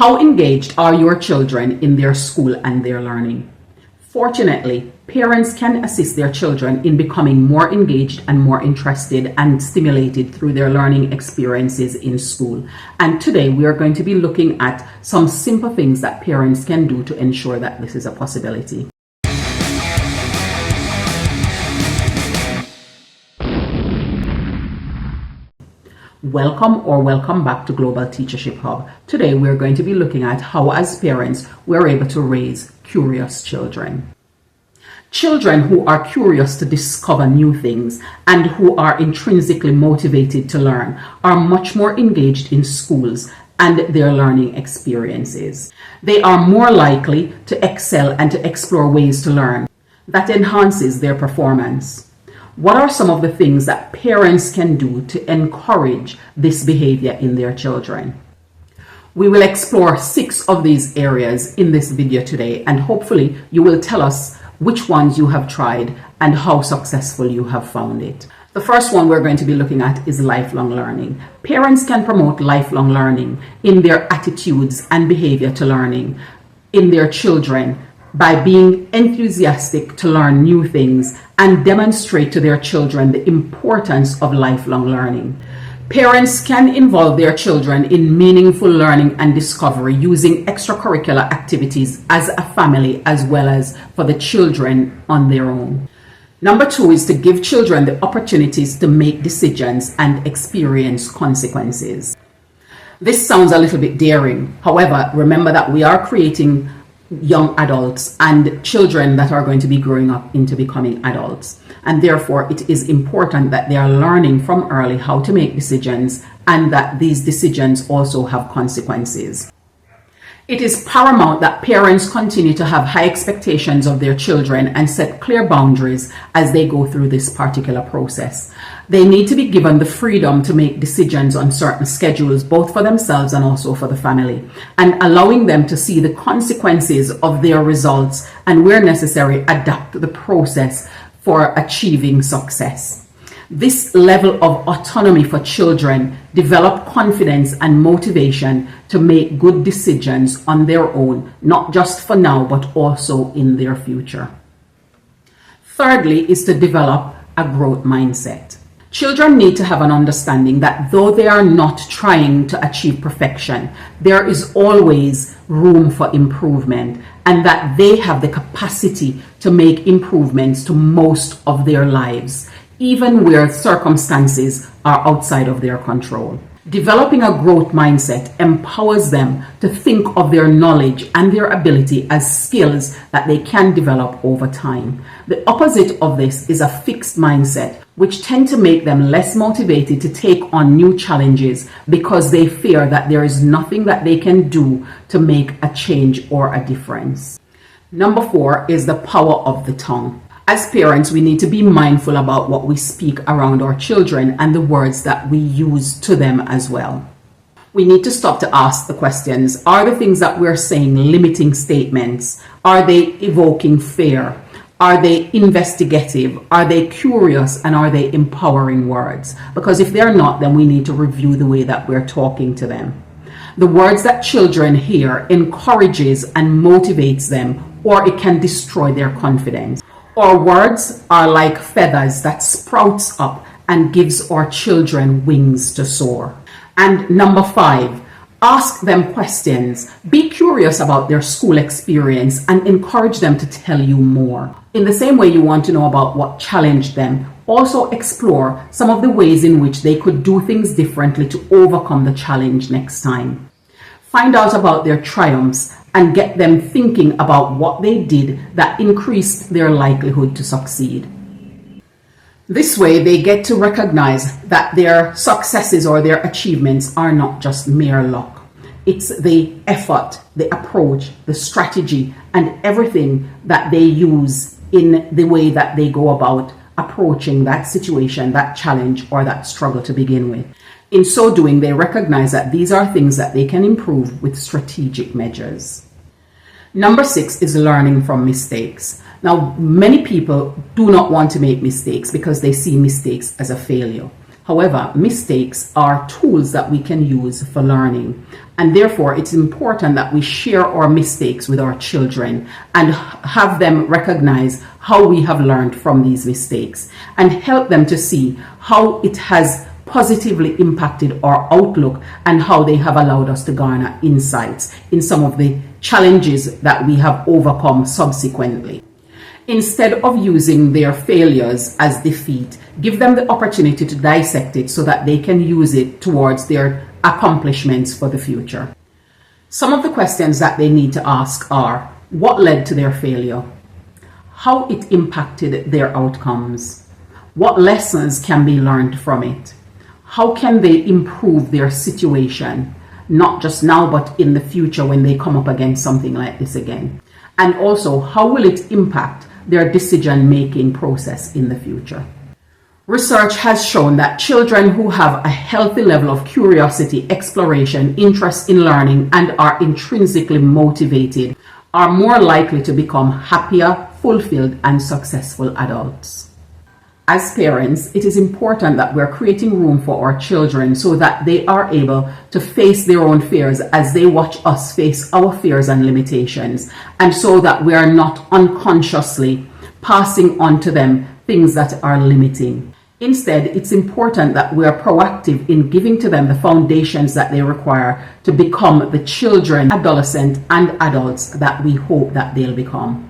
How engaged are your children in their school and their learning? Fortunately, parents can assist their children in becoming more engaged and more interested and stimulated through their learning experiences in school. And today we are going to be looking at some simple things that parents can do to ensure that this is a possibility. Welcome back to Global Teachership Hub. Today we're going to be looking at how as parents we're able to raise curious children. Children who are curious to discover new things and who are intrinsically motivated to learn are much more engaged in schools and their learning experiences. They are more likely to excel and to explore ways to learn that enhances their performance. What are some of the things that parents can do to encourage this behavior in their children? We will explore 6 of these areas in this video today, and hopefully you will tell us which ones you have tried and how successful you have found it. The first one we're going to be looking at is lifelong learning. Parents can promote lifelong learning in their attitudes and behavior to learning in their children by being enthusiastic to learn new things and demonstrate to their children the importance of lifelong learning. Parents can involve their children in meaningful learning and discovery using extracurricular activities as a family as well as for the children on their own. Number 2 is to give children the opportunities to make decisions and experience consequences. This sounds a little bit daring. However, remember that we are creating young adults and children that are going to be growing up into becoming adults, and therefore it is important that they are learning from early how to make decisions and that these decisions also have consequences. It is paramount that parents continue to have high expectations of their children and set clear boundaries as they go through this particular process. They need to be given the freedom to make decisions on certain schedules, both for themselves and also for the family, and allowing them to see the consequences of their results and, where necessary, adapt the process for achieving success. This level of autonomy for children develop confidence and motivation to make good decisions on their own, not just for now, but also in their future. Thirdly is to develop a growth mindset. Children need to have an understanding that though they are not trying to achieve perfection, there is always room for improvement and that they have the capacity to make improvements to most of their lives, even where circumstances are outside of their control. Developing a growth mindset empowers them to think of their knowledge and their ability as skills that they can develop over time. The opposite of this is a fixed mindset, which tend to make them less motivated to take on new challenges because they fear that there is nothing that they can do to make a change or a difference. Number 4 is the power of the tongue. As parents, we need to be mindful about what we speak around our children and the words that we use to them as well. We need to stop to ask the questions, are the things that we're saying limiting statements? Are they evoking fear? Are they investigative? Are they curious? And are they empowering words? Because if they're not, then we need to review the way that we're talking to them. The words that children hear encourages and motivates them, or it can destroy their confidence. Our words are like feathers that sprouts up and gives our children wings to soar. And number 5, ask them questions. Be curious about their school experience and encourage them to tell you more. In the same way you want to know about what challenged them, also explore some of the ways in which they could do things differently to overcome the challenge next time. Find out about their triumphs and get them thinking about what they did that increased their likelihood to succeed. This way they get to recognize that their successes or their achievements are not just mere luck. It's the effort, the approach, the strategy, and everything that they use in the way that they go about approaching that situation, that challenge, or that struggle to begin with. In so doing, they recognize that these are things that they can improve with strategic measures. Number 6 is learning from mistakes. Now, many people do not want to make mistakes because they see mistakes as a failure. However, mistakes are tools that we can use for learning. And therefore, it's important that we share our mistakes with our children and have them recognize how we have learned from these mistakes and help them to see how it has positively impacted our outlook and how they have allowed us to garner insights in some of the challenges that we have overcome subsequently. Instead of using their failures as defeat, give them the opportunity to dissect it so that they can use it towards their accomplishments for the future. Some of the questions that they need to ask are: what led to their failure? How it impacted their outcomes? What lessons can be learned from it? How can they improve their situation, not just now, but in the future when they come up against something like this again? And also, how will it impact their decision-making process in the future? Research has shown that children who have a healthy level of curiosity, exploration, interest in learning, and are intrinsically motivated are more likely to become happier, fulfilled, and successful adults. As parents, it is important that we're creating room for our children so that they are able to face their own fears as they watch us face our fears and limitations, and so that we are not unconsciously passing on to them things that are limiting. Instead, it's important that we are proactive in giving to them the foundations that they require to become the children, adolescents, and adults that we hope that they'll become.